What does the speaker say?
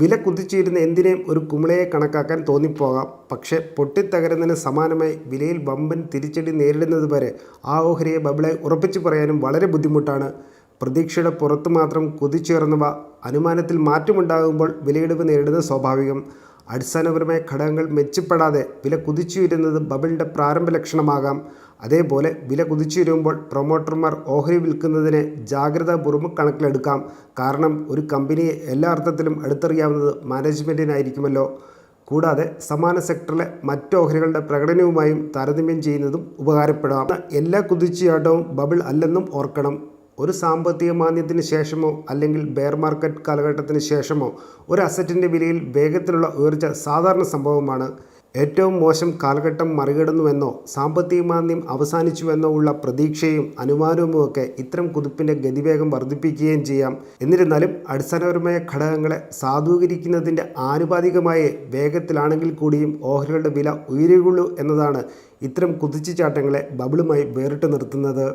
വില കുതിച്ചുയരുന്ന എന്തിനേയും ഒരു കുമിളയെ കണക്കാക്കാൻ തോന്നിപ്പോകാം. പക്ഷേ പൊട്ടിത്തകരുന്നതിന് സമാനമായി വിലയിൽ വമ്പൻ തിരിച്ചടി നേരിടുന്നത് വരെ ആ ഓഹരിയെ ബബിളായി ഉറപ്പിച്ചു പറയാനും വളരെ ബുദ്ധിമുട്ടാണ്. പ്രതീക്ഷയുടെ പുറത്തു മാത്രം കുതിച്ചുയർന്നവ അനുമാനത്തിൽ മാറ്റമുണ്ടാകുമ്പോൾ വിലയിടിവ് നേരിടുന്നത് സ്വാഭാവികം. അടിസ്ഥാനപരമായ ഘടകങ്ങൾ മെച്ചപ്പെടാതെ വില കുതിച്ചുയരുന്നത് ബബിളിൻ്റെ പ്രാരംഭ ലക്ഷണമാകാം. അതേപോലെ വില കുതിച്ചുയരുമ്പോൾ പ്രൊമോട്ടർമാർ ഓഹരി വിൽക്കുന്നതിനെ ജാഗ്രതാപൂർവ്വം കണക്കിലെടുക്കാം. കാരണം ഒരു കമ്പനിയെ എല്ലാ അർത്ഥത്തിലും അടുത്തറിയാവുന്നത് മാനേജ്മെൻറ്റിനായിരിക്കുമല്ലോ. കൂടാതെ സമാന സെക്ടറിലെ മറ്റ് ഓഹരികളുടെ പ്രകടനവുമായും താരതമ്യം ചെയ്യുന്നതും ഉപകാരപ്പെടാം. എല്ലാ കുതിച്ചുചാട്ടവും ബബിൾ അല്ലെന്നും ഓർക്കണം. ഒരു സാമ്പത്തിക മാന്ദ്യത്തിന് ശേഷമോ അല്ലെങ്കിൽ ബെയർ മാർക്കറ്റ് കാലഘട്ടത്തിന് ശേഷമോ ഒരു അസറ്റിൻ്റെ വിലയിൽ വേഗത്തിലുള്ള ഉയർച്ച സാധാരണ സംഭവമാണ്. ഏറ്റവും മോശം കാലഘട്ടം മറികടന്നുവെന്നോ സാമ്പത്തിക മാന്ദ്യം അവസാനിച്ചുവെന്നോ ഉള്ള പ്രതീക്ഷയും അനുമാനവുമൊക്കെ ഇത്തരം കുതിപ്പിൻ്റെ ഗതിവേഗം വർദ്ധിപ്പിക്കുകയും ചെയ്യാം. എന്നിരുന്നാലും അടിസ്ഥാനപരമായ ഘടകങ്ങളെ സാധൂകരിക്കുന്നതിൻ്റെ ആനുപാതികമായ വേഗത്തിലാണെങ്കിൽ കൂടിയും ഓഹരികളുടെ വില ഉയരുകയുള്ളൂ എന്നതാണ് ഇത്തരം കുതിച്ചുചാട്ടങ്ങളെ ബബിളുമായി വേറിട്ട് നിർത്തുന്നത്.